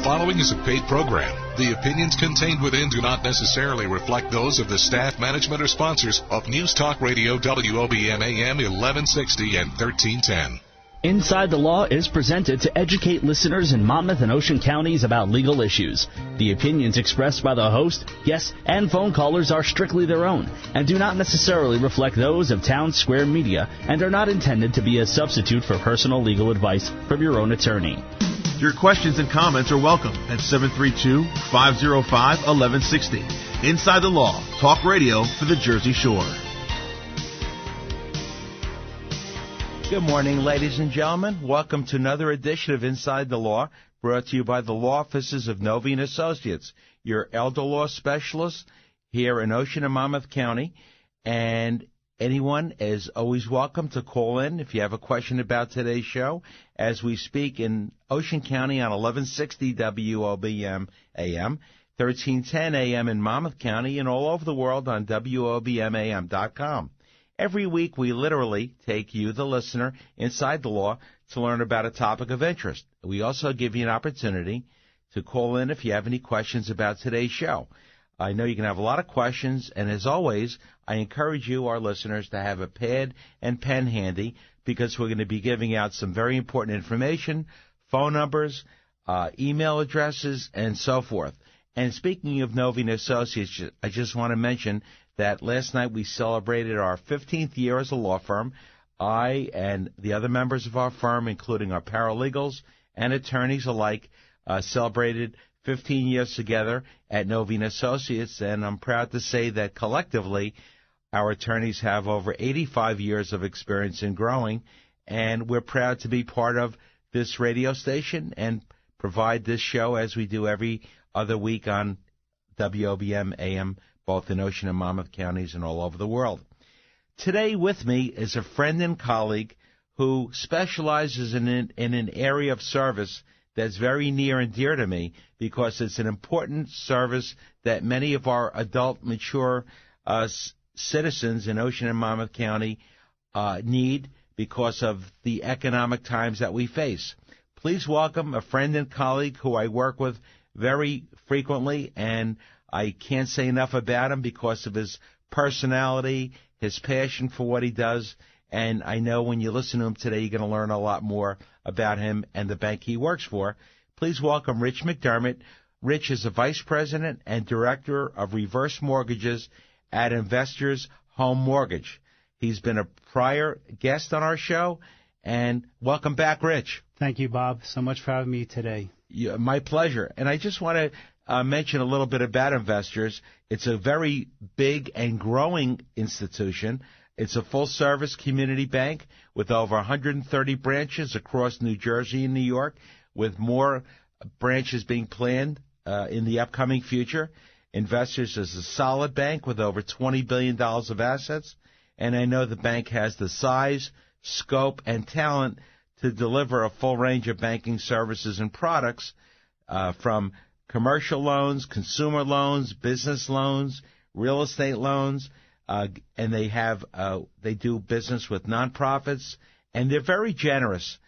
following is a paid program. The opinions contained within do not necessarily reflect those of the staff, management, or sponsors of News Talk Radio WOBM AM 1160 and 1310. Inside the Law is presented to educate listeners in Monmouth and Ocean counties about legal issues. The opinions expressed by the host, guests, and phone callers are strictly their own and do not necessarily reflect those of Town Square Media and are not intended to be a substitute for personal legal advice from your own attorney. Your questions and comments are welcome at 732-505-1160. Inside the Law, talk radio for the Jersey Shore. Good morning, ladies and gentlemen. Welcome to another edition of Inside the Law, brought to you by the law offices of Novi & Associates, your elder law specialists here in Ocean and Monmouth County. And anyone is always welcome to call in if you have a question about today's show. As we speak in Ocean County on 1160 WOBM AM, 1310 AM in Monmouth County, and all over the world on WOBMAM.com. Every week, we literally take you, the listener, inside the law to learn about a topic of interest. We also give you an opportunity to call in if you have any questions about today's show. I know you can have a lot of questions, and as always, I encourage you, our listeners, to have a pad and pen handy because we're going to be giving out some very important information, phone numbers, email addresses, and so forth. And speaking of Novi & Associates, I just want to mention that last night we celebrated our 15th year as a law firm. I and the other members of our firm, including our paralegals and attorneys alike, celebrated 15 years together at Novi & Associates, and I'm proud to say that collectively our attorneys have over 85 years of experience in growing, and we're proud to be part of this radio station and provide this show as we do every other week on WOBM AM, both in Ocean and Monmouth counties and all over the world. Today with me is a friend and colleague who specializes in an area of service that's very near and dear to me because it's an important service that many of our adult, mature citizens in Ocean and Monmouth County need because of the economic times that we face. Please welcome a friend and colleague who I work with very frequently, and I can't say enough about him because of his personality, his passion for what he does, and I know when you listen to him today, you're going to learn a lot more about him and the bank he works for. Please welcome Rich McDermott. Rich is a Vice President and Director of Reverse Mortgages at Investors Home Mortgage. He's been a prior guest on our show, and welcome back, Rich. Thank you, Bob, so much for having me today. Yeah, my pleasure. And I just want to mention a little bit about Investors. It's a very big and growing institution. It's a full-service community bank with over 130 branches across New Jersey and New York, with more branches being planned in the upcoming future. Investors is a solid bank with over $20 billion of assets, and I know the bank has the size, scope, and talent to deliver a full range of banking services and products from commercial loans, consumer loans, business loans, real estate loans, and they do business with nonprofits, and they're very generous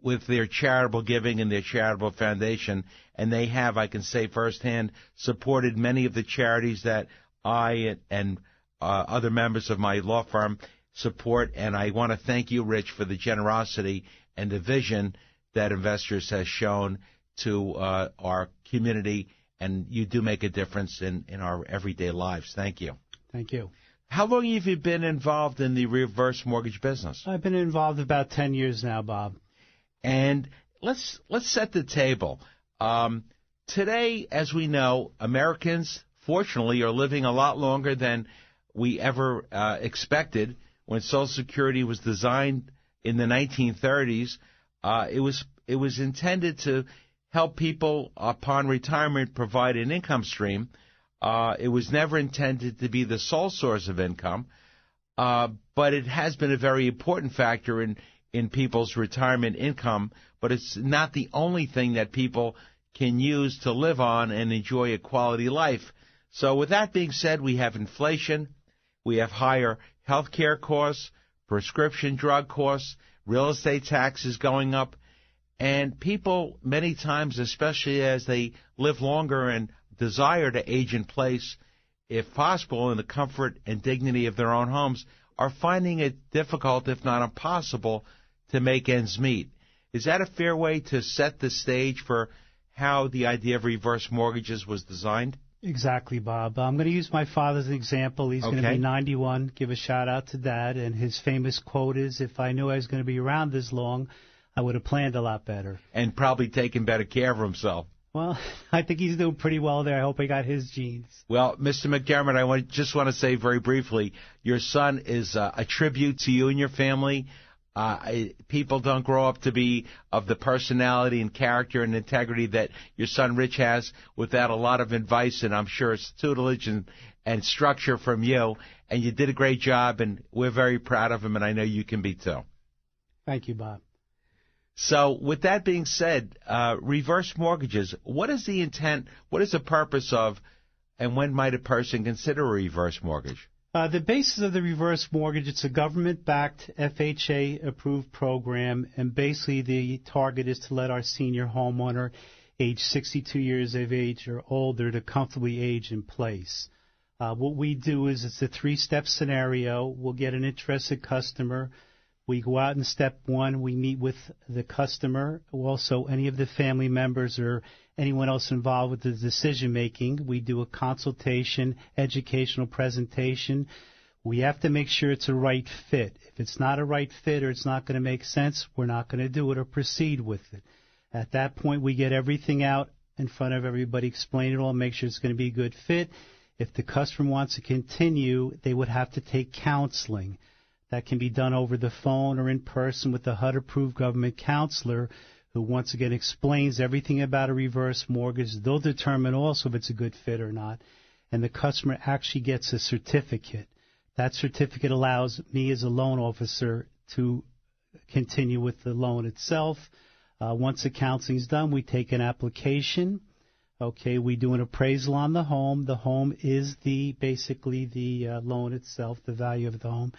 with their charitable giving and their charitable foundation, and they have, I can say firsthand, supported many of the charities that I and other members of my law firm support, and I want to thank you, Rich, for the generosity and the vision that Investors has shown to our community, and you do make a difference in our everyday lives. Thank you. Thank you. How long have you been involved in the reverse mortgage business? I've been involved about 10 years now, Bob. And let's set the table. Today, as we know, Americans, fortunately, are living a lot longer than we ever expected. When Social Security was designed in the 1930s, it was intended to help people upon retirement provide an income stream. It was never intended to be the sole source of income, but it has been a very important factor in people's retirement income, but it's not the only thing that people can use to live on and enjoy a quality life. So with that being said, we have inflation, we have higher health care costs, prescription drug costs, real estate taxes going up, And people, many times, especially as they live longer and desire to age in place, if possible, in the comfort and dignity of their own homes, are finding it difficult, if not impossible, to make ends meet. Is that a fair way to set the stage for how the idea of reverse mortgages was designed? Exactly, Bob. I'm going to use my father as an example. He's going to be 91. Give a shout out to Dad. And his famous quote is, "If I knew I was going to be around this long, I would have planned a lot better." And probably taken better care of himself. Well, I think he's doing pretty well there. I hope I got his genes. Well, Mr. McDermott, I just want to say very briefly, your son is a tribute to you and your family. People don't grow up to be of the personality and character and integrity that your son Rich has without a lot of advice, and I'm sure it's tutelage and structure from you. And you did a great job, and we're very proud of him, and I know you can be too. Thank you, Bob. So with that being said, reverse mortgages, what is the intent, what is the purpose of, and when might a person consider a reverse mortgage? The basis of the reverse mortgage, it's a government-backed, FHA-approved program, and basically the target is to let our senior homeowner age 62 years of age or older to comfortably age in place. What we do is it's a three-step scenario. We'll get an interested customer. We go out in step one. We meet with the customer, also any of the family members or anyone else involved with the decision-making. We do a consultation, educational presentation. We have to make sure it's a right fit. If it's not a right fit or it's not going to make sense, we're not going to do it or proceed with it. At that point, we get everything out in front of everybody, explain it all, make sure it's going to be a good fit. If the customer wants to continue, they would have to take counseling. That can be done over the phone or in person with a HUD-approved government counselor who, once again, explains everything about a reverse mortgage. They'll determine also if it's a good fit or not. And the customer actually gets a certificate. That certificate allows me as a loan officer to continue with the loan itself. Once the counseling is done, we take an application. Okay, we do an appraisal on the home. The home is basically the loan itself, the value of the home.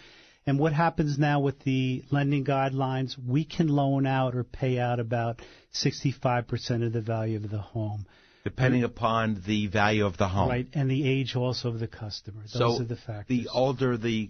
And what happens now with the lending guidelines, we can loan out or pay out about 65% of the value of the home. Depending upon the value of the home. Right, and the age also of the customer. Those are the factors. The older the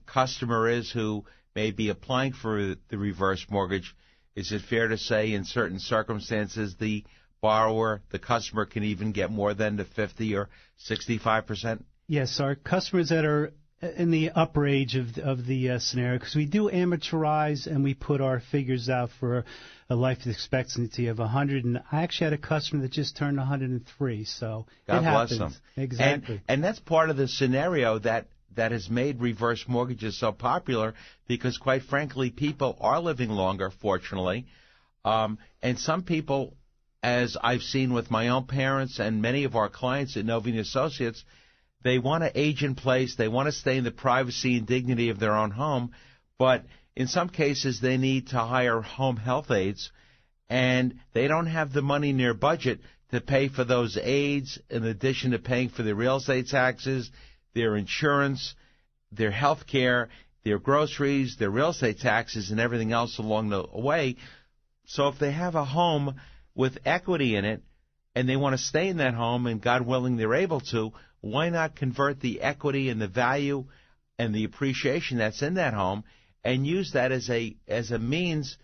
customer is who may be applying for the reverse mortgage, is it fair to say in certain circumstances the borrower, the customer, can even get more than the 50 or 65%? Yes, our customers that are in the upper age of the scenario, because we do amateurize and we put our figures out for a life expectancy of 100. And I actually had a customer that just turned 103, so God it bless happens. them. Exactly. And that's part of the scenario that has made reverse mortgages so popular because, quite frankly, people are living longer, fortunately. And some people, as I've seen with my own parents and many of our clients at Novine Associates, they want to age in place. They want to stay in the privacy and dignity of their own home. But in some cases, they need to hire home health aides, and they don't have the money in their budget to pay for those aides in addition to paying for their real estate taxes, their insurance, their health care, their groceries, their real estate taxes, and everything else along the way. So if they have a home with equity in it and they want to stay in that home, and God willing they're able to, why not convert the equity and the value and the appreciation that's in that home and use that as a means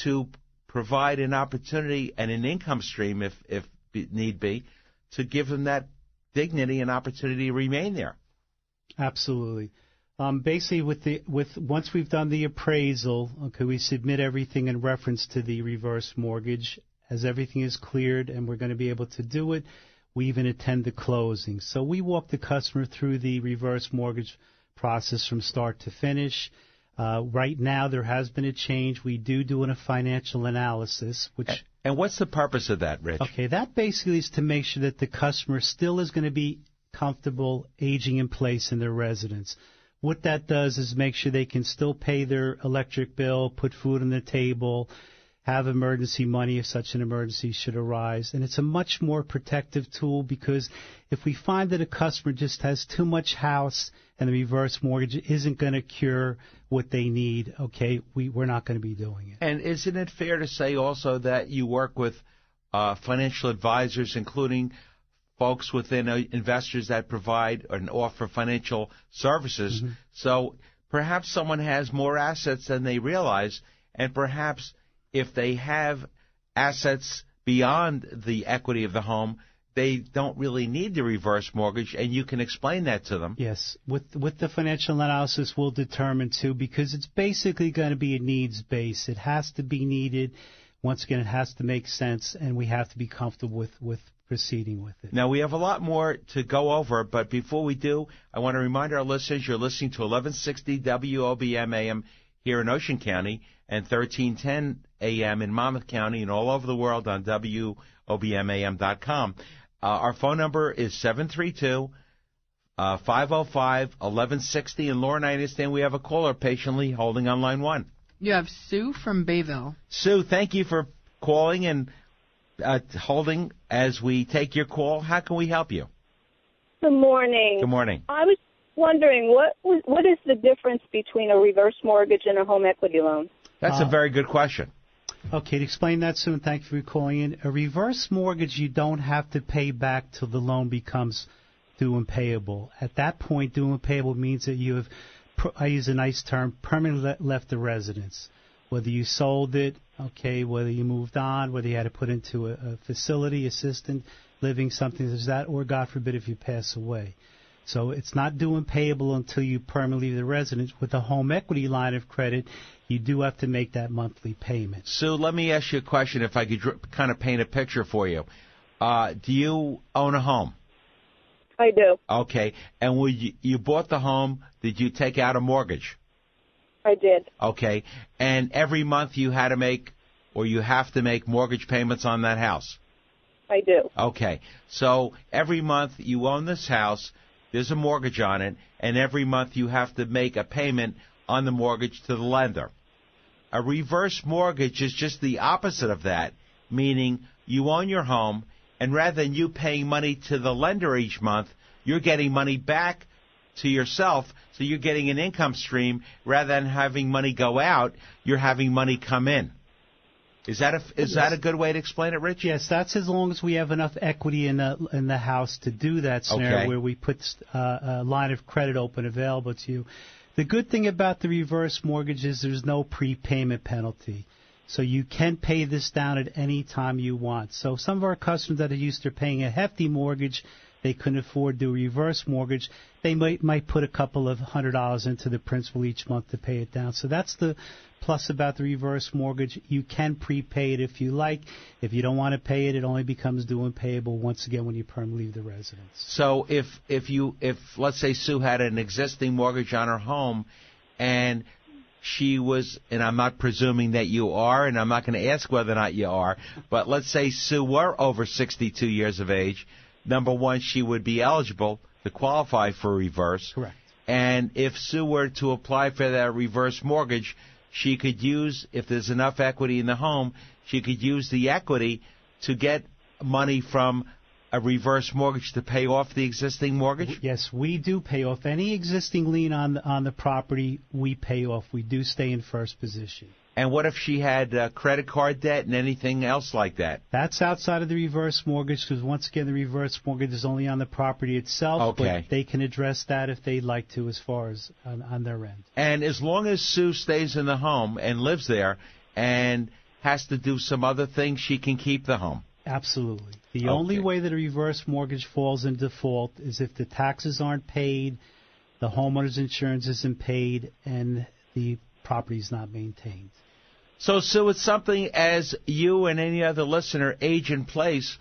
to provide an opportunity and an income stream, if need be, to give them that dignity and opportunity to remain there? Absolutely. Basically, once we've done the appraisal, okay, we submit everything in reference to the reverse mortgage. As everything is cleared and we're going to be able to do it, we even attend the closing. So we walk the customer through the reverse mortgage process from start to finish. Right now, there has been a change. We do a financial analysis, which. And what's the purpose of that, Rich? Okay, that basically is to make sure that the customer still is going to be comfortable aging in place in their residence. What that does is make sure they can still pay their electric bill, put food on the table, have emergency money if such an emergency should arise. And it's a much more protective tool because if we find that a customer just has too much house and the reverse mortgage isn't going to cure what they need, okay, we're not going to be doing it. And isn't it fair to say also that you work with financial advisors, including folks within investors that provide and offer financial services? Mm-hmm. So perhaps someone has more assets than they realize, and perhaps if they have assets beyond the equity of the home, they don't really need the reverse mortgage, and you can explain that to them. Yes. With the financial analysis, we'll determine, too, because it's basically going to be a needs base. It has to be needed. Once again, it has to make sense, and we have to be comfortable with proceeding with it. Now, we have a lot more to go over, but before we do, I want to remind our listeners you're listening to 1160 WOBM AM here in Ocean County and 1310 AM in Monmouth County and all over the world on WOBMAM.com. Our phone number is 732-505-1160. And, Laura, I understand we have a caller patiently holding on line one. You have Sue from Bayville. Sue, thank you for calling and holding as we take your call. How can we help you? Good morning. Good morning. I was wondering, what is the difference between a reverse mortgage and a home equity loan? That's a very good question. Okay, to explain that, Sue, and thank you for calling in. A reverse mortgage, you don't have to pay back till the loan becomes due and payable. At that point, due and payable means that you have, I use a nice term, permanently left the residence. Whether you sold it, okay, whether you moved on, whether you had to put into a facility, assistant living, something such as that, or God forbid if you pass away. So it's not due and payable until you permanently leave the residence. With a home equity line of credit, you do have to make that monthly payment. Sue, let me ask you a question if I could kind of paint a picture for you. Do you own a home? I do. Okay. And when you bought the home, did you take out a mortgage? I did. Okay. And every month you had to make, or you have to make mortgage payments on that house? I do. Okay. So every month you own this house, there's a mortgage on it, and every month you have to make a payment on the mortgage to the lender. A reverse mortgage is just the opposite of that, meaning you own your home, and rather than you paying money to the lender each month, you're getting money back to yourself, so you're getting an income stream. Rather than having money go out, you're having money come in. Is that a good way to explain it, Rich? Yes, that's as long as we have enough equity in the house to do that scenario where we put a line of credit open available to you. The good thing about the reverse mortgage is there's no prepayment penalty. So you can pay this down at any time you want. So some of our customers that are used to paying a hefty mortgage, they couldn't afford the reverse mortgage, they might put a couple of $100 into the principal each month to pay it down. So that's the plus about the reverse mortgage. You can prepay it if you like. If you don't want to pay it, it only becomes due and payable once again when you permanently leave the residence. So if let's say Sue had an existing mortgage on her home and she was, and I'm not presuming that you are, and I'm not going to ask whether or not you are, but let's say Sue were over 62 years of age, number one, she would be eligible to qualify for reverse. Correct. And if Sue were to apply for that reverse mortgage, she could use, if there's enough equity in the home, she could use the equity to get money from a reverse mortgage to pay off the existing mortgage? Yes, we do pay off. Any existing lien on the property, we pay off. We do stay in first position. And what if she had credit card debt and anything else like that? That's outside of the reverse mortgage because, once again, the reverse mortgage is only on the property itself. Okay. But they can address that if they'd like to as far as on their end. And as long as Sue stays in the home and lives there and has to do some other things, she can keep the home? Absolutely. The only way that a reverse mortgage falls in default is if the taxes aren't paid, the homeowner's insurance isn't paid, and the property is not maintained. So, Sue, it's something as you and any other listener age in place.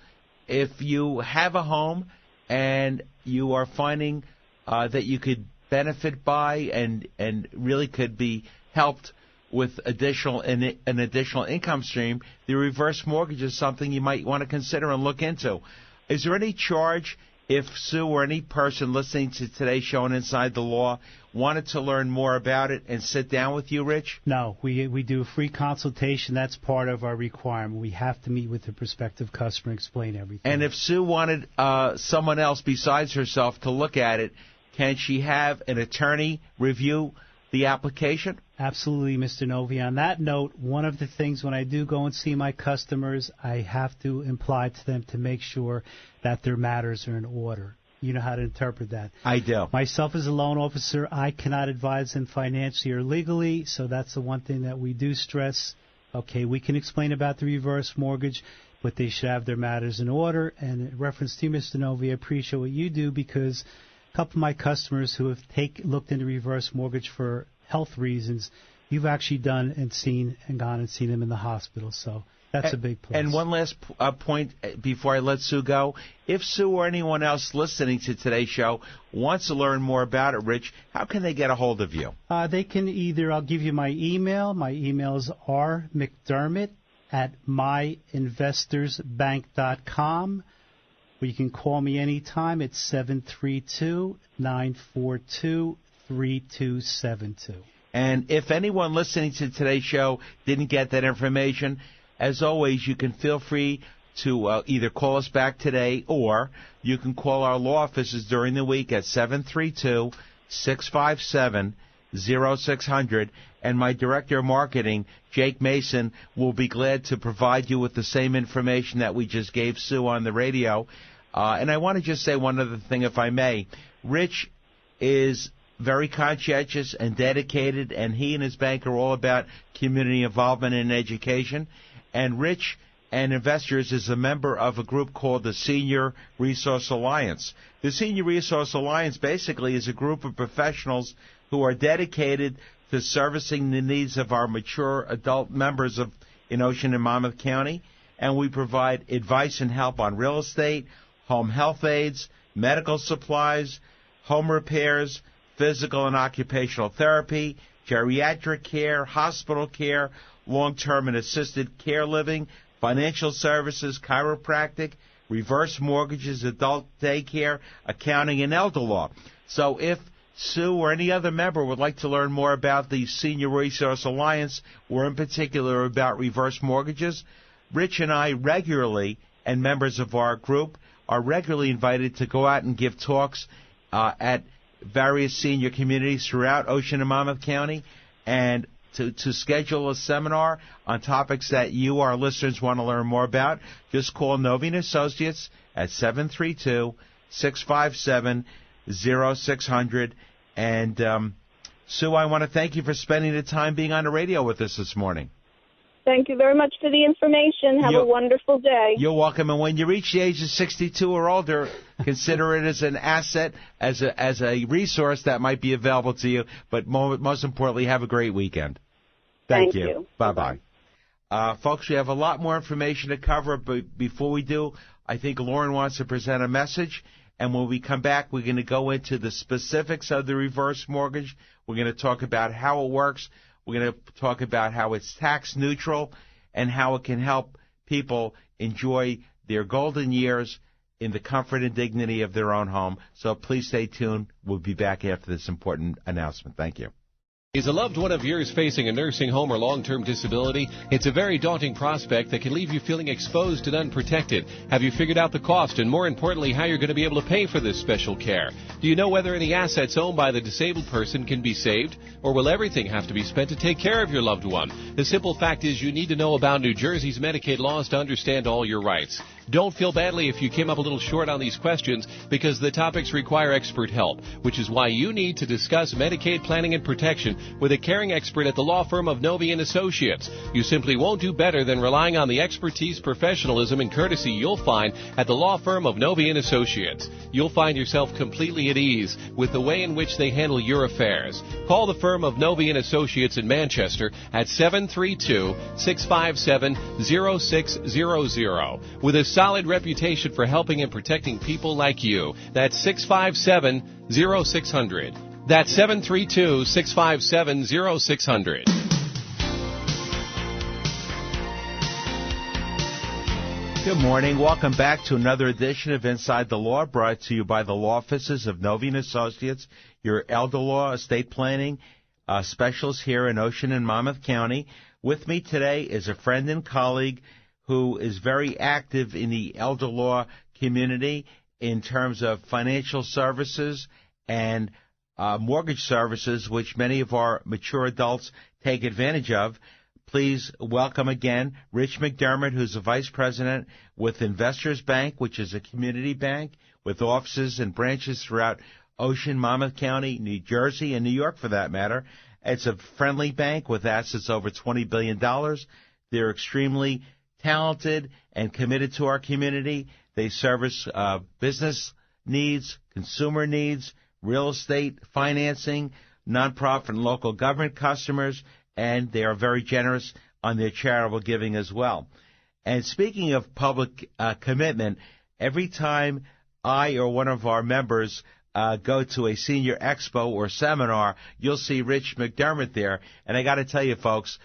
If you have a home and you are finding that you could benefit by and really could be helped with an additional income stream, the reverse mortgage is something you might want to consider and look into. Is there any charge if Sue or any person listening to today's show on Inside the Law wanted to learn more about it and sit down with you, Rich? No, we do a free consultation. That's part of our requirement. We have to meet with the prospective customer and explain everything. And if Sue wanted someone else besides herself to look at it, can she have an attorney review the application? Absolutely, Mr. Novi. On that note, one of the things when I do go and see my customers, I have to imply to them to make sure that their matters are in order. You know how to interpret that. I do. Myself as a loan officer, I cannot advise them financially or legally, so that's the one thing that we do stress. Okay, we can explain about the reverse mortgage, but they should have their matters in order. And in reference to you, Mr. Novi, I appreciate what you do because a couple of my customers who have looked into reverse mortgage for health reasons, you've actually done and seen and gone and seen them in the hospital. So that's a big plus. And one last point before I let Sue go. If Sue or anyone else listening to today's show wants to learn more about it, Rich, how can they get a hold of you? They can either, I'll give you my email. My email is rmcdermott@myinvestorsbank.com. Or you can call me anytime at 732-942-3272. And if anyone listening to today's show didn't get that information, as always, you can feel free to either call us back today or you can call our law offices during the week at 732-657-0600. And my director of marketing, Jake Mason, will be glad to provide you with the same information that we just gave Sue on the radio. And I want to just say one other thing, if I may. Rich is very conscientious and dedicated, and he and his bank are all about community involvement and education. And Rich and Investors is a member of a group called the Senior Resource Alliance. The Senior Resource Alliance basically is a group of professionals who are dedicated to servicing the needs of our mature adult members in Ocean and Monmouth County. And we provide advice and help on real estate, home health aids, medical supplies, home repairs, physical and occupational therapy, geriatric care, hospital care, long-term and assisted care living, financial services, chiropractic, reverse mortgages, adult daycare, accounting, and elder law. So if Sue or any other member would like to learn more about the Senior Resource Alliance, or in particular about reverse mortgages, Rich and I regularly, and members of our group, are regularly invited to go out and give talks at various senior communities throughout Ocean and Monmouth County, and to schedule a seminar on topics that you, our listeners, want to learn more about. Just call Novi & Associates at 732-657-0600. And Sue, I want to thank you for spending the time being on the radio with us this morning. Thank you very much for the information. Have a wonderful day. You're welcome. And when you reach the age of 62 or older, consider it as an asset, as a resource that might be available to you. But most importantly, have a great weekend. Thank you. Bye-bye. Folks, we have a lot more information to cover, but before we do, I think Lauren wants to present a message. And when we come back, we're going to go into the specifics of the reverse mortgage. We're going to talk about how it works. We're going to talk about how it's tax neutral and how it can help people enjoy their golden years in the comfort and dignity of their own home. So please stay tuned. We'll be back after this important announcement. Thank you. Is a loved one of yours facing a nursing home or long-term disability? It's a very daunting prospect that can leave you feeling exposed and unprotected. Have you figured out the cost and, more importantly, how you're going to be able to pay for this special care? Do you know whether any assets owned by the disabled person can be saved, or will everything have to be spent to take care of your loved one? The simple fact is you need to know about New Jersey's Medicaid laws to understand all your rights. Don't feel badly if you came up a little short on these questions, because the topics require expert help, which is why you need to discuss Medicaid planning and protection with a caring expert at the law firm of Novi & Associates. You simply won't do better than relying on the expertise, professionalism, and courtesy you'll find at the law firm of Novi & Associates. You'll find yourself completely at ease with the way in which they handle your affairs. Call the firm of Novi & Associates in Manchester at 732-657-0600 with a solid reputation for helping and protecting people like you. That's 657-0600. That's 732-657-0600. Good morning. Welcome back to another edition of Inside the Law, brought to you by the law offices of Novine Associates, your elder law estate planning specialist here in Ocean and Monmouth County. With me today is a friend and colleague who is very active in the elder law community in terms of financial services and mortgage services, which many of our mature adults take advantage of. Please welcome again Rich McDermott, who's a vice president with Investors Bank, which is a community bank with offices and branches throughout Ocean, Monmouth County, New Jersey, and New York for that matter. It's a friendly bank with assets over $20 billion. They're extremely talented and committed to our community. They service business needs, consumer needs, real estate financing, nonprofit and local government customers, and they are very generous on their charitable giving as well. And speaking of public commitment, every time I or one of our members go to a senior expo or seminar, you'll see Rich McDermott there. And I got to tell you, folks,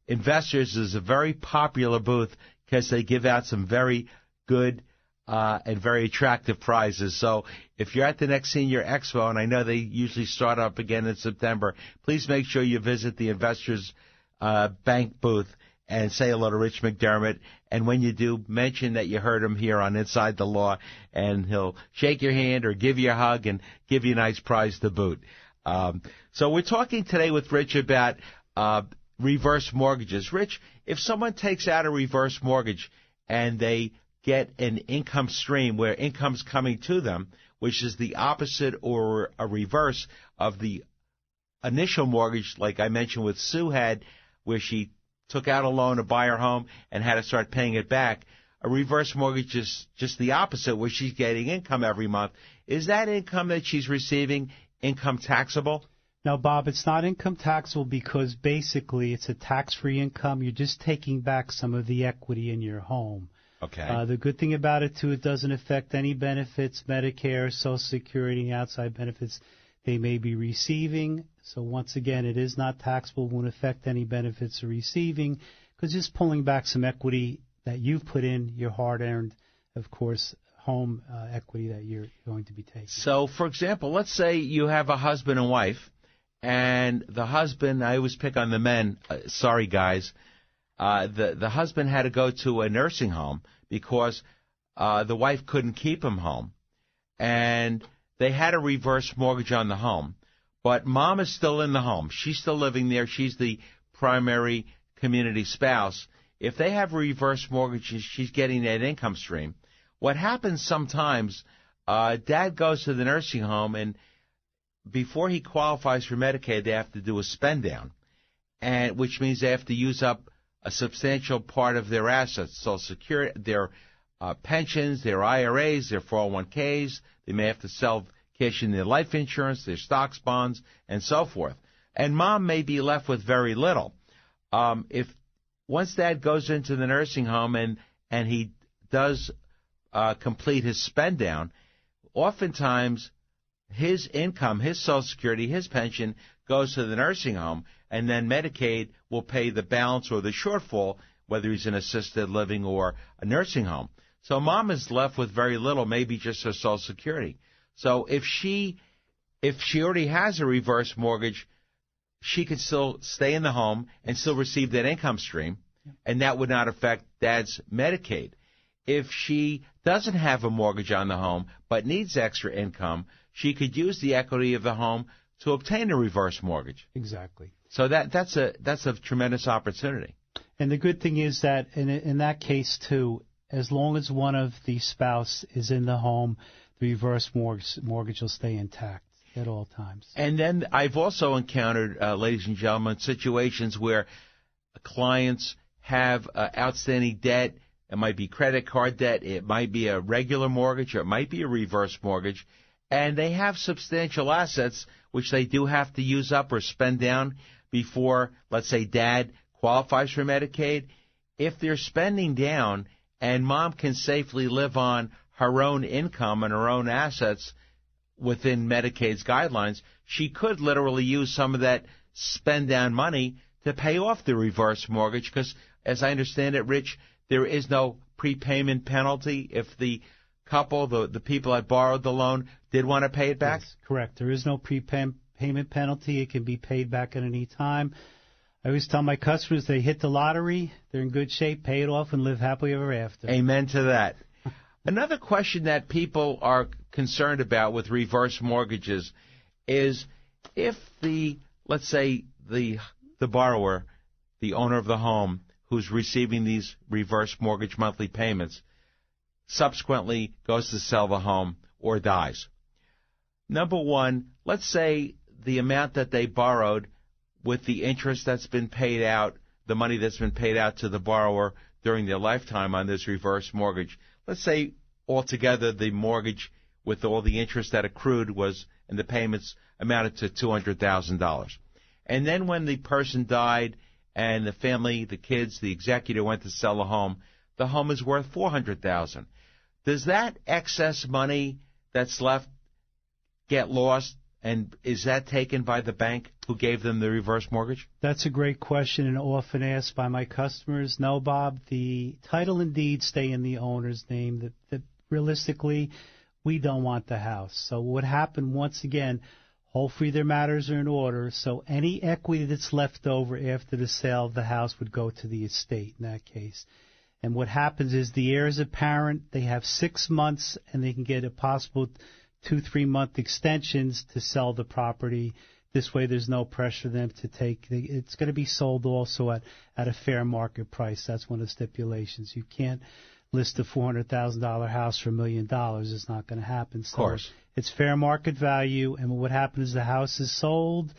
Investors is a very popular booth because they give out some very good and very attractive prizes. So if you're at the next Senior Expo, and I know they usually start up again in September, please make sure you visit the Investors Bank booth and say hello to Rich McDermott. And when you do, mention that you heard him here on Inside the Law, and he'll shake your hand or give you a hug and give you a nice prize to boot. So we're talking today with Rich about reverse mortgages. Rich, if someone takes out a reverse mortgage and they get an income stream where income's coming to them, which is the opposite or a reverse of the initial mortgage, like I mentioned with Sue had, where she took out a loan to buy her home and had to start paying it back. A reverse mortgage is just the opposite, where she's getting income every month. Is that income that she's receiving income taxable? No, Bob, it's not income taxable because basically it's a tax-free income. You're just taking back some of the equity in your home. Okay. The good thing about it, too, it doesn't affect any benefits, Medicare, Social Security, outside benefits they may be receiving. So once again, it is not taxable, won't affect any benefits they're receiving, because just pulling back some equity that you've put in, your hard-earned, of course, home equity that you're going to be taking. So, for example, let's say you have a husband and wife, and the husband, I always pick on the men, sorry guys, the husband had to go to a nursing home because the wife couldn't keep him home. And they had a reverse mortgage on the home. But mom is still in the home. She's still living there. She's the primary community spouse. If they have a reverse mortgage, she's getting that income stream. What happens sometimes, dad goes to the nursing home, and before he qualifies for Medicaid, they have to do a spend down, and which means they have to use up a substantial part of their assets, Social Security, their pensions, their IRAs, their 401ks. They may have to sell, cash in their life insurance, their stocks, bonds, and so forth. And mom may be left with very little. If once dad goes into the nursing home and he does complete his spend down, oftentimes his income, his Social Security, his pension goes to the nursing home, and then Medicaid will pay the balance or the shortfall, whether he's in assisted living or a nursing home. So mom is left with very little, maybe just her Social Security. So if she already has a reverse mortgage, she could still stay in the home and still receive that income stream, and that would not affect dad's Medicaid. If she doesn't have a mortgage on the home but needs extra income, she could use the equity of the home to obtain a reverse mortgage. Exactly. So that's a tremendous opportunity. And the good thing is that in that case, too, as long as one of the spouse is in the home, the reverse mortgage will stay intact at all times. And then I've also encountered, ladies and gentlemen, situations where clients have outstanding debt. It might be credit card debt. It might be a regular mortgage, or it might be a reverse mortgage. And they have substantial assets, which they do have to use up or spend down before, let's say, dad qualifies for Medicaid. If they're spending down and mom can safely live on her own income and her own assets within Medicaid's guidelines, she could literally use some of that spend down money to pay off the reverse mortgage because, as I understand it, Rich, there is no prepayment penalty if the couple, the people that borrowed the loan, did want to pay it back? Yes, correct. There is no prepayment penalty. It can be paid back at any time. I always tell my customers they hit the lottery, they're in good shape, pay it off, and live happily ever after. Amen to that. Another question that people are concerned about with reverse mortgages is if let's say the borrower, the owner of the home, who's receiving these reverse mortgage monthly payments, subsequently goes to sell the home or dies. Number one, let's say the amount that they borrowed with the interest that's been paid out, the money that's been paid out to the borrower during their lifetime on this reverse mortgage. Let's say altogether the mortgage with all the interest that accrued and the payments amounted to $200,000. And then when the person died and the family, the kids, the executor went to sell the home is worth $400,000. Does that excess money that's left get lost? And is that taken by the bank who gave them the reverse mortgage? That's a great question and often asked by my customers. No, Bob, the title and deed stay in the owner's name. Realistically, we don't want the house. So what happened, once again, hopefully their matters are in order. So any equity that's left over after the sale of the house would go to the estate in that case. And what happens is the heirs apparent, they have 6 months and they can get a possible 2-3 month extensions to sell the property. This way there's no pressure for them to take. It's going to be sold also at a fair market price. That's one of the stipulations. You can't list a $400,000 house for $1 million. It's not going to happen. So of course. It's fair market value, and what happens is the house is sold,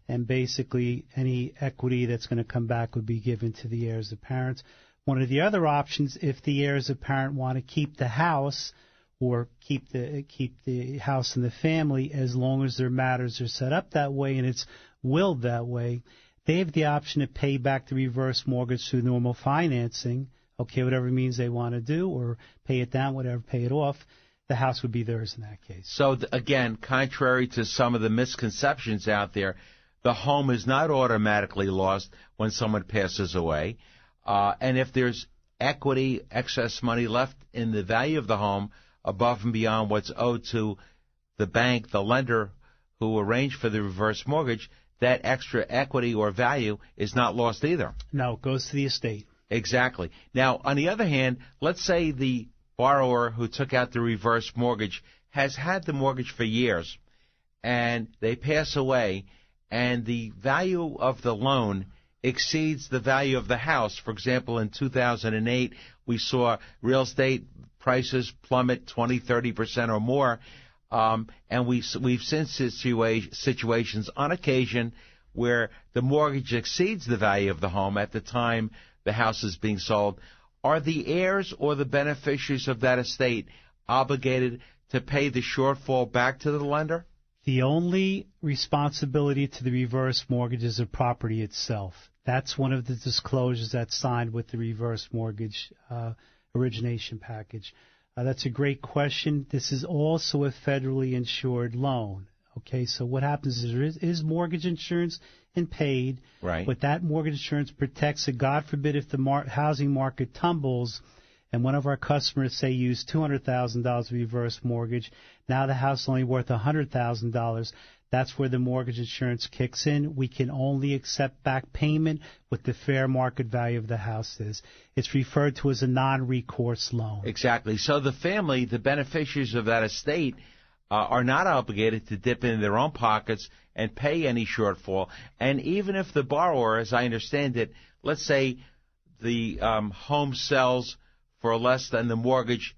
and basically any equity that's going to come back would be given to the heirs apparent. One of the other options, if the heirs apparent want to keep the house or keep the house in the family, as long as their matters are set up that way and it's willed that way, they have the option to pay back the reverse mortgage through normal financing, okay, whatever means they want to do, or pay it down, whatever, pay it off. The house would be theirs in that case. So, again, contrary to some of the misconceptions out there, the home is not automatically lost when someone passes away. And if there's equity, excess money left in the value of the home above and beyond what's owed to the bank, the lender who arranged for the reverse mortgage, that extra equity or value is not lost either. No, it goes to the estate. Exactly. Now, on the other hand, let's say the borrower who took out the reverse mortgage has had the mortgage for years, and they pass away, and the value of the loan exceeds the value of the house. For example, in 2008, we saw real estate prices plummet 20-30% or more, and we've seen situations on occasion where the mortgage exceeds the value of the home at the time the house is being sold. Are the heirs or the beneficiaries of that estate obligated to pay the shortfall back to the lender? The only responsibility to the reverse mortgage is the property itself. That's one of the disclosures that's signed with the reverse mortgage origination package. That's a great question. This is also a federally insured loan. Okay, so what happens is there is mortgage insurance and paid. Right. But that mortgage insurance protects it. God forbid if the housing market tumbles and one of our customers, say, used $200,000 reverse mortgage, now the house is only worth $100,000. That's where the mortgage insurance kicks in. We can only accept back payment what the fair market value of the house is. It's referred to as a non-recourse loan. Exactly. So the family, the beneficiaries of that estate, are not obligated to dip into their own pockets and pay any shortfall. And even if the borrower, as I understand it, let's say the home sells for less than the mortgage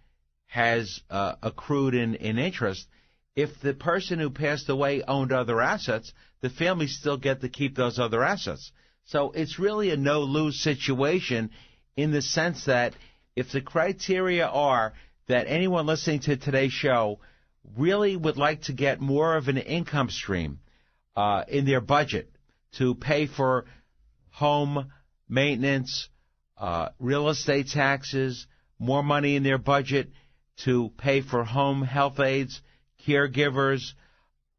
has accrued in interest, if the person who passed away owned other assets, the family still get to keep those other assets. So it's really a no-lose situation in the sense that if the criteria are that anyone listening to today's show really would like to get more of an income stream in their budget to pay for home maintenance, real estate taxes, more money in their budget to pay for home health aides, caregivers,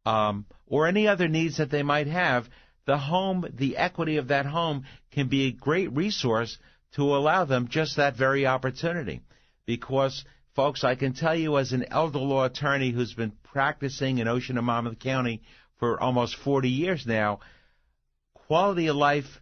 or any other needs that they might have, the equity of that home can be a great resource to allow them just that very opportunity. because, folks, I can tell you as an elder law attorney who's been practicing in Ocean and Monmouth County for almost 40 years now, quality of life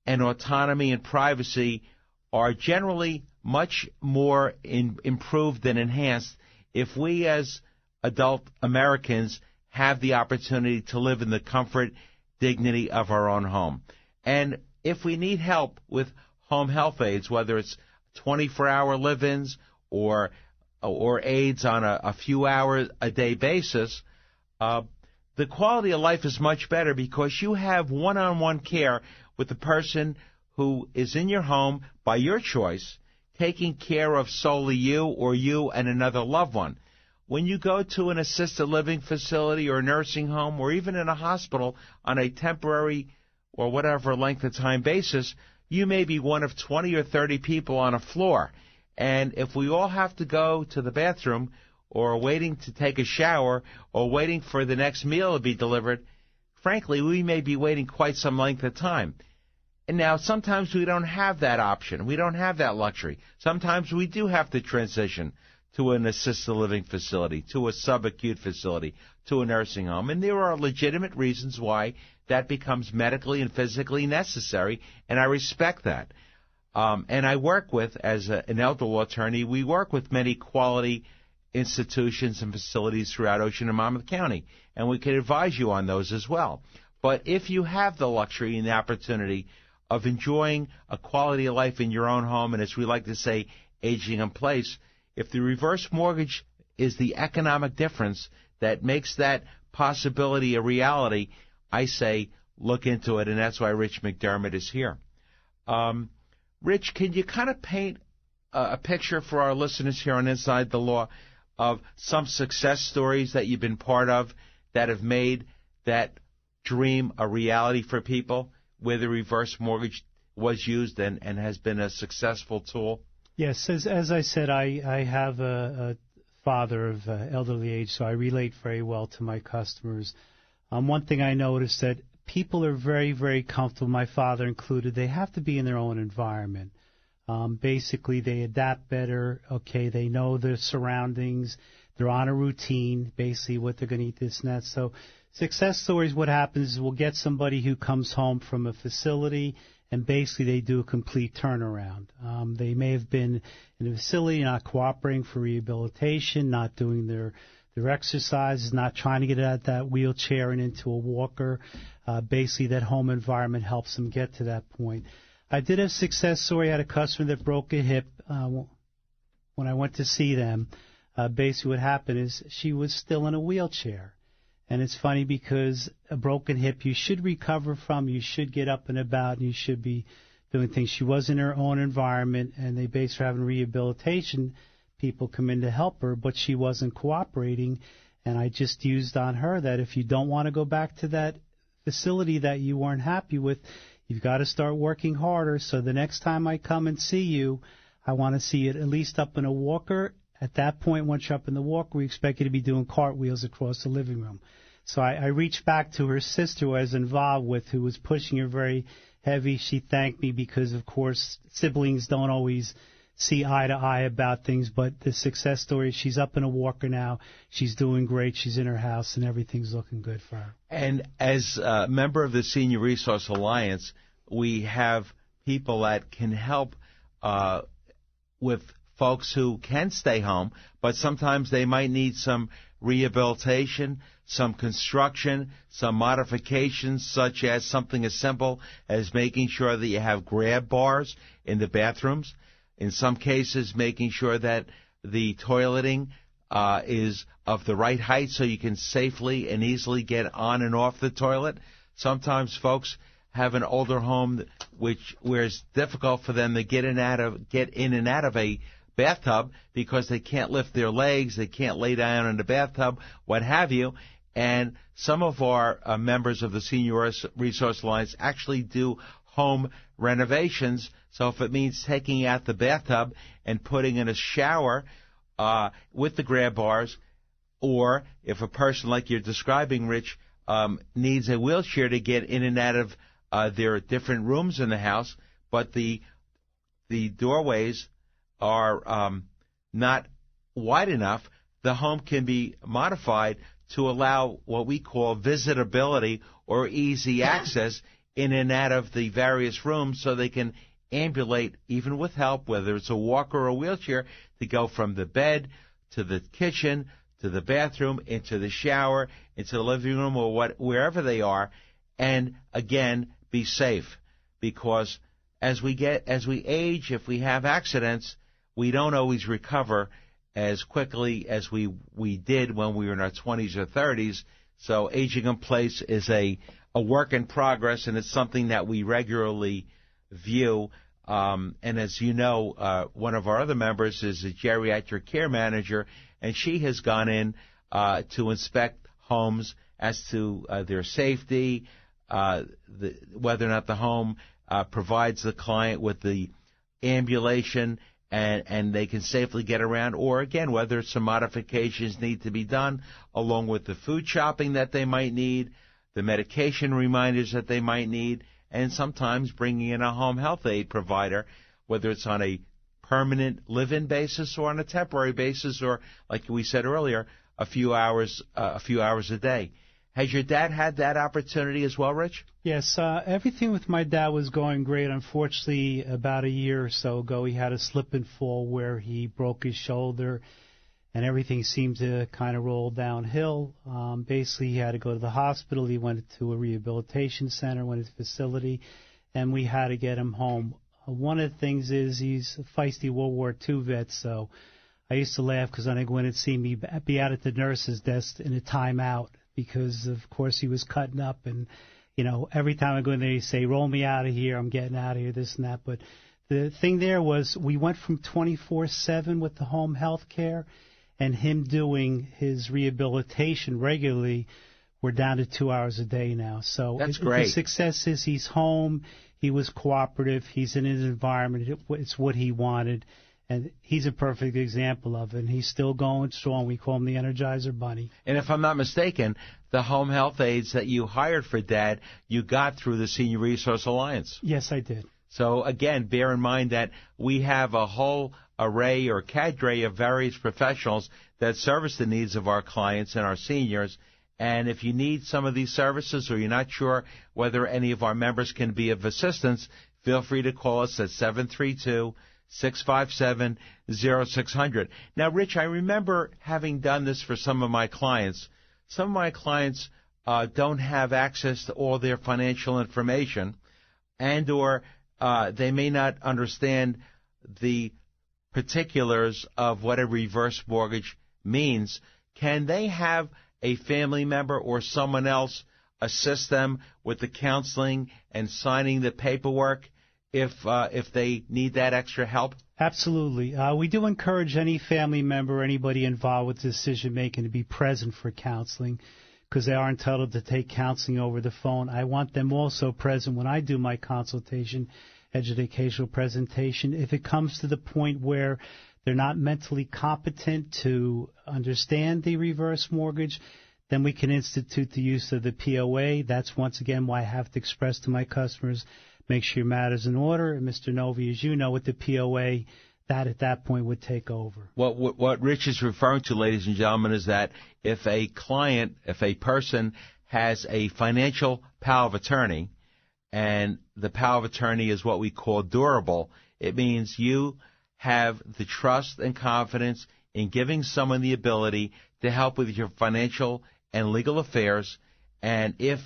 and autonomy and privacy are generally much more improved and enhanced if we as adult Americans have the opportunity to live in the comfort, dignity of our own home. And if we need help with home health aides, whether it's 24-hour live-ins or aides on a few hours a day basis, the quality of life is much better because you have one-on-one care with the person who is in your home by your choice, taking care of solely you or you and another loved one. When you go to an assisted living facility or a nursing home or even in a hospital on a temporary or whatever length of time basis, you may be one of 20 or 30 people on a floor. And if we all have to go to the bathroom or waiting to take a shower or waiting for the next meal to be delivered, frankly, we may be waiting quite some length of time. And now, sometimes we don't have that option. We don't have that luxury. Sometimes we do have to transition to an assisted living facility, to a subacute facility, to a nursing home. And there are legitimate reasons why that becomes medically and physically necessary, and I respect that. And I work with, as an elder law attorney, we work with many quality institutions and facilities throughout Ocean and Monmouth County, and we can advise you on those as well. But if you have the luxury and the opportunity of enjoying a quality of life in your own home, and as we like to say, aging in place, if the reverse mortgage is the economic difference that makes that possibility a reality, I say look into it, and that's why Rich McDermott is here. Rich, can you kind of paint a picture for our listeners here on Inside the Law of some success stories that you've been part of that have made that dream a reality for people, where the reverse mortgage was used and has been a successful tool? Yes, as I said, I have a father of elderly age, so I relate very well to my customers. One thing I noticed that people are very, very comfortable, my father included. They have to be in their own environment. Basically, they adapt better. Okay, they know their surroundings. They're on a routine, basically what they're going to eat, this and that. So success stories, what happens is we'll get somebody who comes home from a facility, and basically they do a complete turnaround. They may have been in a facility, not cooperating for rehabilitation, not doing their exercises, not trying to get out of that wheelchair and into a walker. Basically, that home environment helps them get to that point. I did have a success story. I had a customer that broke a hip when I went to see them. Basically, what happened is she was still in a wheelchair. And it's funny because a broken hip you should recover from, you should get up and about, and you should be doing things. She was in her own environment, and they basically were having rehabilitation. People come in to help her, but she wasn't cooperating. And I just used on her that if you don't want to go back to that facility that you weren't happy with, you've got to start working harder. So the next time I come and see you, I want to see it at least up in a walker. At that point, once you're up in the walker, we expect you to be doing cartwheels across the living room. So I reached back to her sister who I was involved with, who was pushing her very heavy. She thanked me because, of course, siblings don't always see eye to eye about things. But the success story, she's up in a walker now. She's doing great. She's in her house, and everything's looking good for her. And as a member of the Senior Resource Alliance, we have people that can help with folks who can stay home, but sometimes they might need some rehabilitation, some construction, some modifications, such as something as simple as making sure that you have grab bars in the bathrooms. In some cases, making sure that the toileting is of the right height so you can safely and easily get on and off the toilet. Sometimes folks have an older home where it's difficult for them to get in and out of a bathtub because they can't lift their legs, they can't lay down in the bathtub, what have you. And some of our members of the Senior Resource Alliance actually do home renovations. So if it means taking out the bathtub and putting in a shower with the grab bars, or if a person like you're describing, Rich, needs a wheelchair to get in and out of their different rooms in the house, but the doorways are not wide enough, the home can be modified to allow what we call visitability or easy access in and out of the various rooms so they can ambulate, even with help, whether it's a walker or a wheelchair, to go from the bed to the kitchen to the bathroom, into the shower, into the living room, or wherever they are, and again, be safe. Because as we age, if we have accidents, we don't always recover as quickly as we did when we were in our 20s or 30s. So aging in place is a work in progress, and it's something that we regularly view. And as you know, one of our other members is a geriatric care manager, and she has gone in to inspect homes as to their safety, whether or not the home provides the client with the ambulation and they can safely get around, or again, whether some modifications need to be done along with the food shopping that they might need, the medication reminders that they might need, and sometimes bringing in a home health aid provider, whether it's on a permanent live-in basis or on a temporary basis, or like we said earlier, a few hours a day. Has your dad had that opportunity as well, Rich? Yes, everything with my dad was going great. Unfortunately, about a year or so ago, he had a slip and fall where he broke his shoulder, and everything seemed to kind of roll downhill. Basically, he had to go to the hospital. He went to a rehabilitation center, went to a facility, and we had to get him home. One of the things is he's a feisty World War II vet, so I used to laugh because when I go in and see me be out at the nurse's desk in a timeout, because, of course, he was cutting up. And, every time I go in there, he'd say, roll me out of here, I'm getting out of here, this and that. But the thing there was we went from 24/7 with the home health care and him doing his rehabilitation regularly. We're down to 2 hours a day now. So that's great. The success is he's home, he was cooperative, he's in his environment, it's what he wanted. And he's a perfect example of it, and he's still going strong. We call him the Energizer Bunny. And if I'm not mistaken, the home health aides that you hired for Dad, you got through the Senior Resource Alliance. Yes, I did. So, again, bear in mind that we have a whole array or cadre of various professionals that service the needs of our clients and our seniors. And if you need some of these services or you're not sure whether any of our members can be of assistance, feel free to call us at 732-657-0600. Now, Rich, I remember having done this for some of my clients. Some of my clients don't have access to all their financial information, and or they may not understand the particulars of what a reverse mortgage means. Can they have a family member or someone else assist them with the counseling and signing the paperwork if they need that extra help? Absolutely. We do encourage any family member or anybody involved with decision-making to be present for counseling, because they are entitled to take counseling over the phone. I want them also present when I do my consultation, educational presentation. If it comes to the point where they're not mentally competent to understand the reverse mortgage, then we can institute the use of the POA. That's once again why I have to express to my customers, make sure your matter's in order. And Mr. Novi, as you know, with the POA, that at that point would take over. What Rich is referring to, ladies and gentlemen, is that if a person has a financial power of attorney, and the power of attorney is what we call durable, it means you have the trust and confidence in giving someone the ability to help with your financial and legal affairs. And if,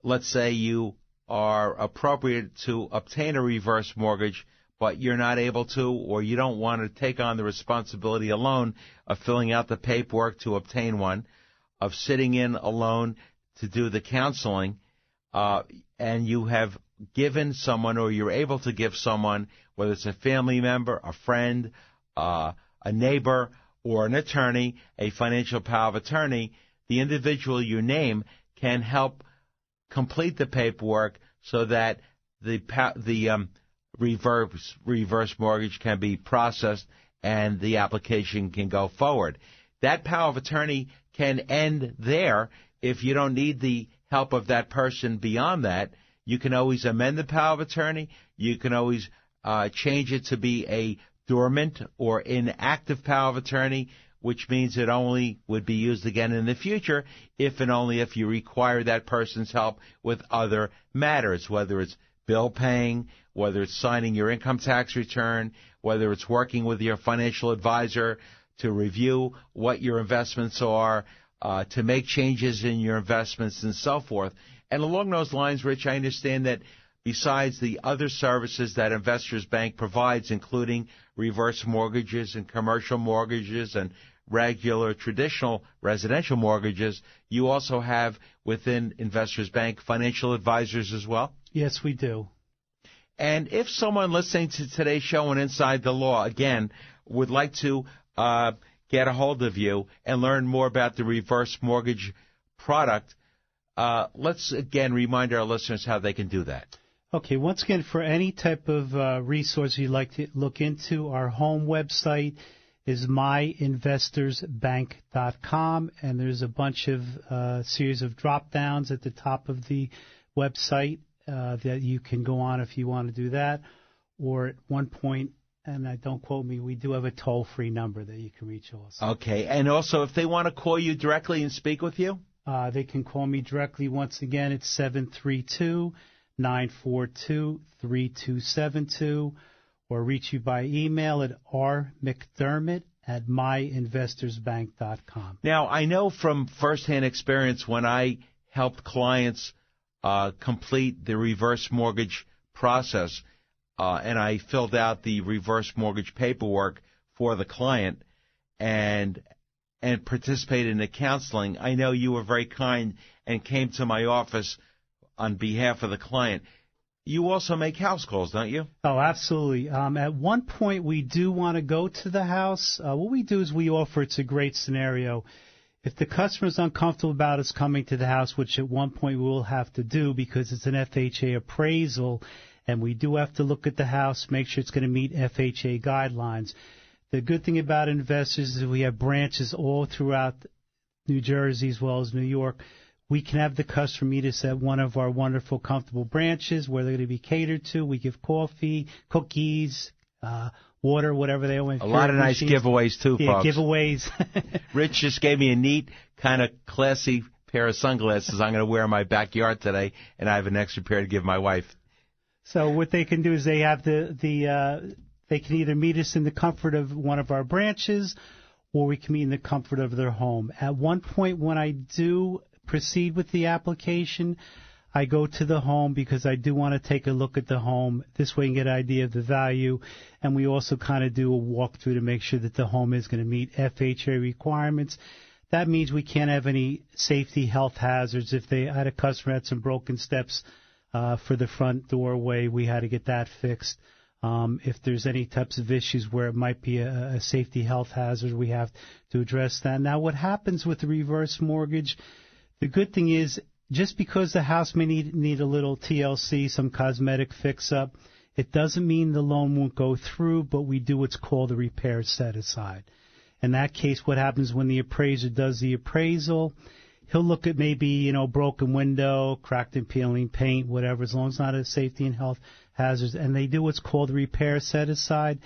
let's say, you are appropriate to obtain a reverse mortgage, but you're not able to, or you don't want to take on the responsibility alone of filling out the paperwork to obtain one, of sitting in alone to do the counseling, and you have given someone, or you're able to give someone, whether it's a family member, a friend, a neighbor, or an attorney, a financial power of attorney, the individual you name can help complete the paperwork so that the reverse mortgage can be processed and the application can go forward. That power of attorney can end there. If you don't need the help of that person beyond that, you can always amend the power of attorney. You can always change it to be a dormant or inactive power of attorney, which means it only would be used again in the future if and only if you require that person's help with other matters, whether it's bill paying, whether it's signing your income tax return, whether it's working with your financial advisor to review what your investments are, to make changes in your investments and so forth. And along those lines, Rich, I understand that besides the other services that Investors Bank provides, including reverse mortgages and commercial mortgages and regular traditional residential mortgages, you also have within Investors Bank financial advisors as well? Yes, we do. And if someone listening to today's show on Inside the Law, again, would like to get a hold of you and learn more about the reverse mortgage product, let's again remind our listeners how they can do that. Okay, once again, for any type of resource you'd like to look into, our home website is myinvestorsbank.com, and there's a bunch of series of drop-downs at the top of the website that you can go on if you want to do that. Or at one point, and don't quote me, we do have a toll-free number that you can reach also. Okay, and also if they want to call you directly and speak with you? They can call me directly. Once again, it's 732-942-3272, or reach you by email at rmcdermott@myinvestorsbank.com. Now, I know from firsthand experience when I helped clients complete the reverse mortgage process, and I filled out the reverse mortgage paperwork for the client and participated in the counseling. I know you were very kind and came to my office on behalf of the client. You also make house calls, don't you? Oh, absolutely. At one point, we do want to go to the house. What we do is we offer, it's a great scenario. If the customer is uncomfortable about us coming to the house, which at one point we will have to do because it's an FHA appraisal, and we do have to look at the house, make sure it's going to meet FHA guidelines. The good thing about Investors is we have branches all throughout New Jersey as well as New York. We can have the customer meet us at one of our wonderful, comfortable branches where they're going to be catered to. We give coffee, cookies, water, whatever they want. A lot of nice giveaways, too, folks. Yeah, giveaways. Rich just gave me a neat, kind of classy pair of sunglasses I'm going to wear in my backyard today, and I have an extra pair to give my wife. So what they can do is they have they can either meet us in the comfort of one of our branches, or we can meet in the comfort of their home. At one point when I do proceed with the application, I go to the home because I do want to take a look at the home. This way you can get an idea of the value, and we also kind of do a walkthrough to make sure that the home is going to meet FHA requirements. That means we can't have any safety health hazards. If they had a customer had some broken steps for the front doorway, we had to get that fixed. If there's any types of issues where it might be a safety health hazard, we have to address that. Now, what happens with the reverse mortgage, the good thing is just because the house may need a little TLC, some cosmetic fix-up, it doesn't mean the loan won't go through, but we do what's called a repair set-aside. In that case, what happens when the appraiser does the appraisal, he'll look at maybe, broken window, cracked and peeling paint, whatever, as long as it's not a safety and health hazard. And they do what's called a repair set-aside.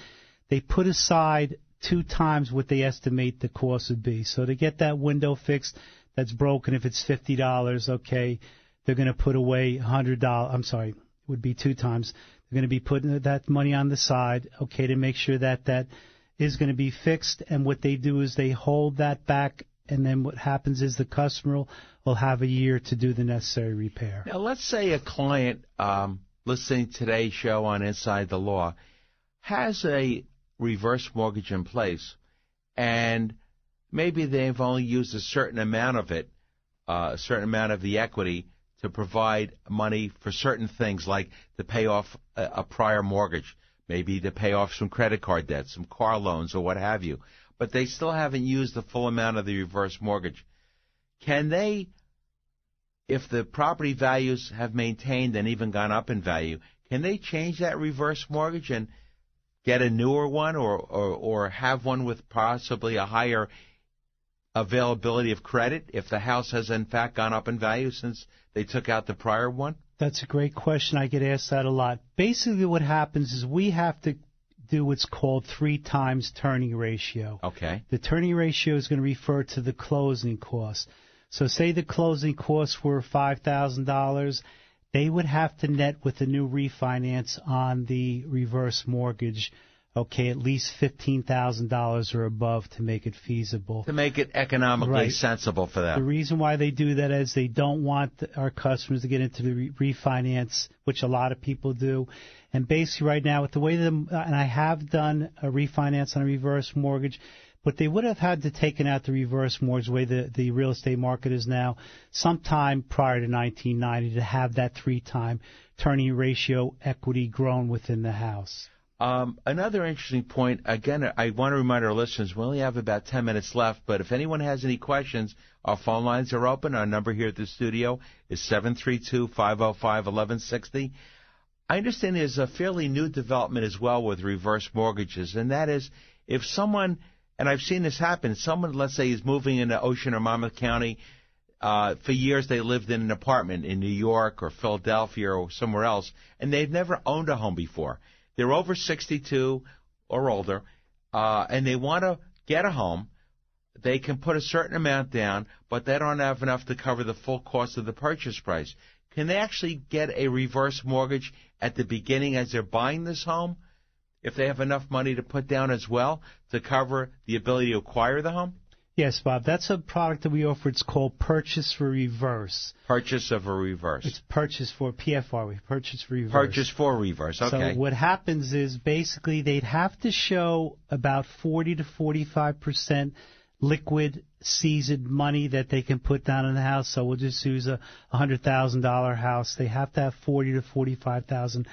They put aside 2 times what they estimate the cost would be. So to get that window fixed that's broken, if it's $50, okay, they're going to put away $100. I'm sorry, it would be 2 times. They're going to be putting that money on the side, okay, to make sure that is going to be fixed. And what they do is they hold that back, and then what happens is the customer will have a year to do the necessary repair. Now, let's say a client listening to today's show on Inside the Law has a reverse mortgage in place, and maybe they've only used a certain amount of it, a certain amount of the equity to provide money for certain things, like to pay off a prior mortgage, maybe to pay off some credit card debt, some car loans, or what have you. But they still haven't used the full amount of the reverse mortgage. Can they, if the property values have maintained and even gone up in value, can they change that reverse mortgage and get a newer one, or have one with possibly a higher availability of credit if the house has in fact gone up in value since they took out the prior one? That's a great question. I get asked that a lot. Basically what happens is we have to do what's called 3 times turning ratio. Okay. The turning ratio is going to refer to the closing costs. So say the closing costs were $5,000, they would have to net with the new refinance on the reverse mortgage, okay, at least $15,000 or above to make it feasible. To make it economically sensible for them. The reason why they do that is they don't want our customers to get into the refinance, which a lot of people do. And basically right now, with the way and I have done a refinance on a reverse mortgage, but they would have had to taken out the reverse mortgage the way the real estate market is now sometime prior to 1990 to have that 3-time turning ratio equity grown within the house. Another interesting point, again, I want to remind our listeners, we only have about 10 minutes left, but if anyone has any questions, our phone lines are open. Our number here at the studio is 732-505-1160. I understand there's a fairly new development as well with reverse mortgages, and that is if someone, and I've seen this happen, someone, let's say, is moving into Ocean or Monmouth County. For years they lived in an apartment in New York or Philadelphia or somewhere else, and they've never owned a home before. They're over 62 or older, and they want to get a home. They can put a certain amount down, but they don't have enough to cover the full cost of the purchase price. Can they actually get a reverse mortgage at the beginning as they're buying this home, if they have enough money to put down as well to cover the ability to acquire the home? Yes, Bob. That's a product that we offer. It's called Purchase for Reverse. Purchase of a reverse. It's Purchase for PFR. Purchase for Reverse. Purchase for reverse. Okay. So what happens is basically they'd have to show about 40 to 45% liquid, seasoned money that they can put down in the house. So we'll just use a $100,000 house. They have to have $40,000 to $45,000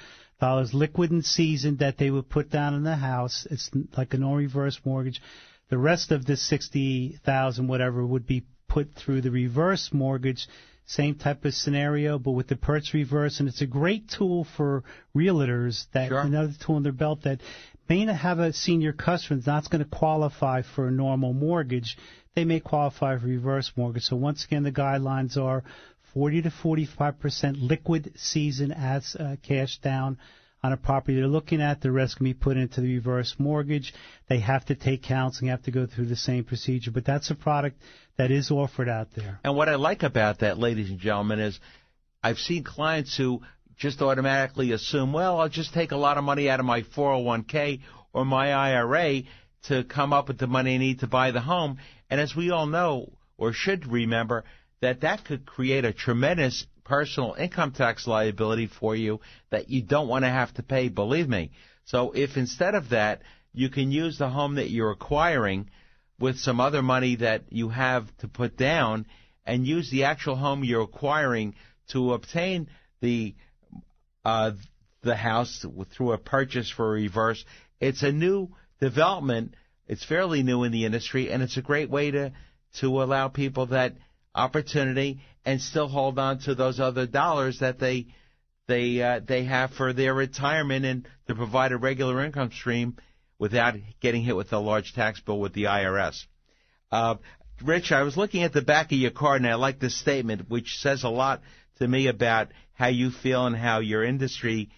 liquid and seasoned that they would put down in the house. It's like a no reverse mortgage. The rest of the $60,000 whatever would be put through the reverse mortgage. Same type of scenario, but with the Purchase Reverse, and it's a great tool for realtors. That another tool in their belt that may not have a senior customer that's not going to qualify for a normal mortgage. They may qualify for reverse mortgage. So once again, the guidelines are 40 to 45% liquid season as cash down on a property they're looking at. The rest can be put into the reverse mortgage. They have to take counseling, have to go through the same procedure. But that's a product that is offered out there. And what I like about that, ladies and gentlemen, is I've seen clients who just automatically assume, well, I'll just take a lot of money out of my 401k or my IRA to come up with the money I need to buy the home. And as we all know, or should remember, that could create a tremendous personal income tax liability for you that you don't want to have to pay, believe me. So if instead of that, you can use the home that you're acquiring with some other money that you have to put down and use the actual home you're acquiring to obtain the house through a purchase for a reverse. It's a new development. It's fairly new in the industry, and it's a great way to allow people that opportunity and still hold on to those other dollars that they have for their retirement and to provide a regular income stream without getting hit with a large tax bill with the IRS. Rich, I was looking at the back of your card, and I like this statement, which says a lot to me about how you feel and how your industry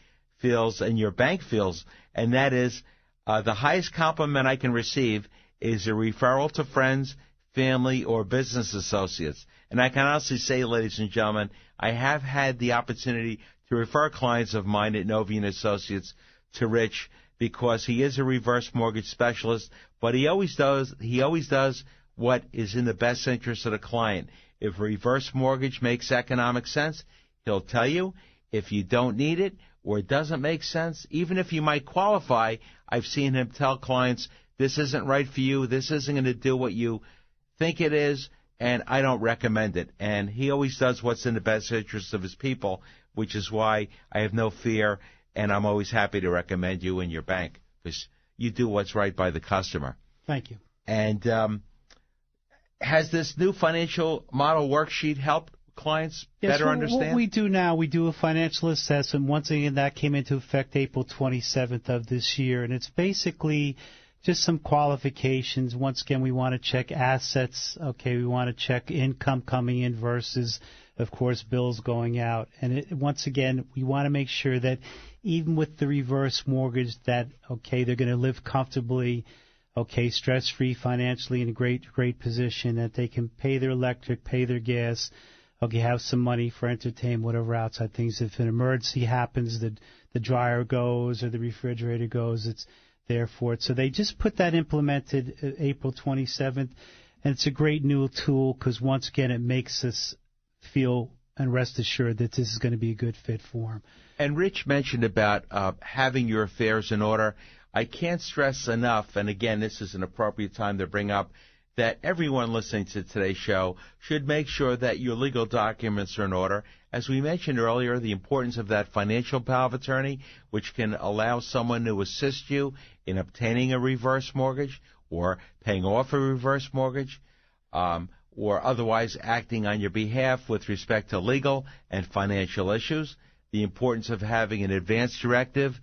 feels and your bank feels, and that is the highest compliment I can receive is a referral to friends, family, or business associates. And I can honestly say, ladies and gentlemen, I have had the opportunity to refer clients of mine at Novi & Associates to Rich because he is a reverse mortgage specialist, but he always does what is in the best interest of the client. If a reverse mortgage makes economic sense, he'll tell you. If you don't need it or it doesn't make sense, even if you might qualify, I've seen him tell clients, this isn't right for you, this isn't going to do what you think it is, and I don't recommend it. And he always does what's in the best interest of his people, which is why I have no fear, and I'm always happy to recommend you and your bank because you do what's right by the customer. Thank you. And has this new financial model worksheet helped clients better understand? What we do now, we do a financial assessment. Once again, that came into effect April 27th of this year, and it's basically just some qualifications. Once again, we want to check assets. Okay, we want to check income coming in versus, of course, bills going out. And once again, we want to make sure that even with the reverse mortgage that, okay, they're going to live comfortably, okay, stress-free financially in a great position, that they can pay their electric, pay their gas, okay, have some money for entertainment, whatever outside things. If an emergency happens, the dryer goes or the refrigerator goes, it's there for it. So they just put that implemented April 27th, and it's a great new tool because, once again, it makes us feel and rest assured that this is going to be a good fit for them. And Rich mentioned about having your affairs in order. I can't stress enough, and again, this is an appropriate time to bring up, that everyone listening to today's show should make sure that your legal documents are in order. As we mentioned earlier, the importance of that financial power of attorney, which can allow someone to assist you in obtaining a reverse mortgage or paying off a reverse mortgage, or otherwise acting on your behalf with respect to legal and financial issues. The importance of having an advance directive,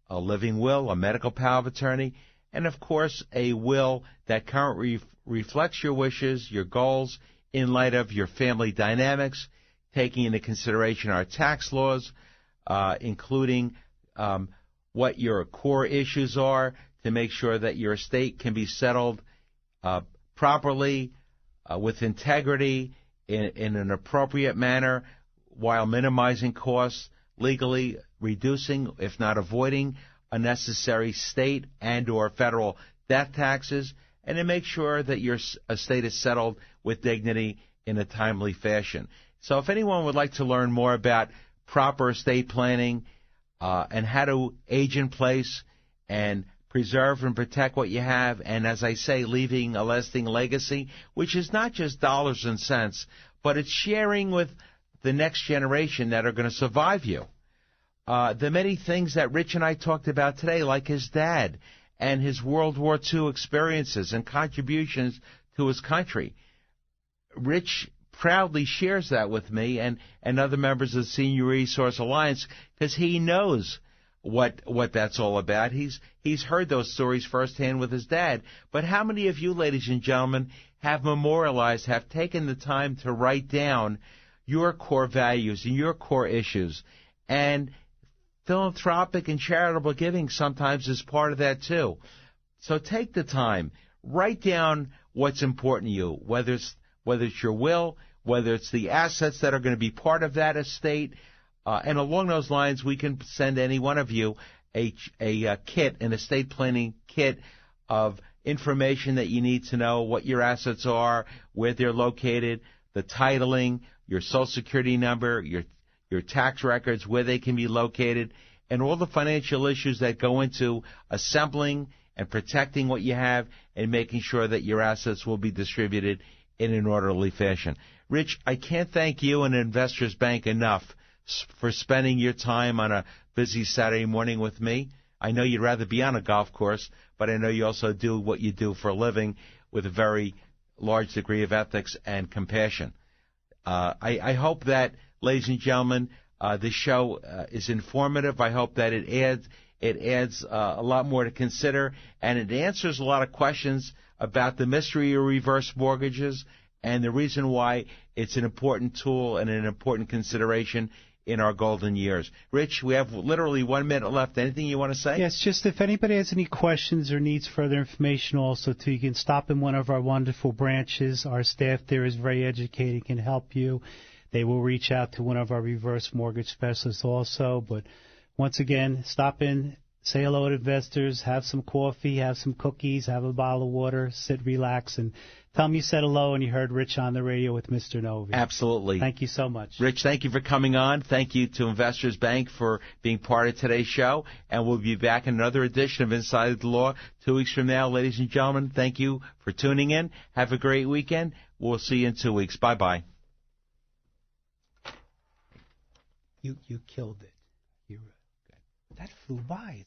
a living will, a medical power of attorney, and, of course, a will that currently reflects your wishes, your goals, in light of your family dynamics, taking into consideration our tax laws, including what your core issues are, to make sure that your estate can be settled properly, with integrity, in an appropriate manner, while minimizing costs, legally reducing, if not avoiding, unnecessary state and or federal death taxes, and to make sure that your estate is settled with dignity in a timely fashion. So if anyone would like to learn more about proper estate planning and how to age in place and preserve and protect what you have, and, as I say, leaving a lasting legacy, which is not just dollars and cents, but it's sharing with the next generation that are going to survive you. The many things that Rich and I talked about today, like his dad and his World War II experiences and contributions to his country. Rich proudly shares that with me and other members of the Senior Resource Alliance, because he knows what that's all about. He's heard those stories firsthand with his dad. But how many of you, ladies and gentlemen, have memorialized, have taken the time to write down your core values and your core issues? And philanthropic and charitable giving sometimes is part of that too. So take the time, write down what's important to you, whether it's your will, whether it's the assets that are going to be part of that estate. And along those lines, we can send any one of you a kit, an estate planning kit of information that you need to know, what your assets are, where they're located, the titling, your Social Security number, your tax records, where they can be located, and all the financial issues that go into assembling and protecting what you have and making sure that your assets will be distributed in an orderly fashion. Rich, I can't thank you and Investors Bank enough for spending your time on a busy Saturday morning with me. I know you'd rather be on a golf course, but I know you also do what you do for a living with a very large degree of ethics and compassion. I hope that, ladies and gentlemen, this show is informative. I hope that it adds a lot more to consider, and it answers a lot of questions about the mystery of reverse mortgages and the reason why it's an important tool and an important consideration in our golden years. Rich, we have literally 1 minute left. Anything you want to say? Yes, just if anybody has any questions or needs further information also, too, you can stop in one of our wonderful branches. Our staff there is very educated, can help you. They will reach out to one of our reverse mortgage specialists also. But once again, stop in, say hello to Investors, have some coffee, have some cookies, have a bottle of water, sit, relax, and tell them you said hello and you heard Rich on the radio with Mr. Novi. Absolutely. Thank you so much. Rich, thank you for coming on. Thank you to Investors Bank for being part of today's show. And we'll be back in another edition of Inside the Law 2 weeks from now. Ladies and gentlemen, thank you for tuning in. Have a great weekend. We'll see you in 2 weeks. Bye-bye. You killed it. That flew by.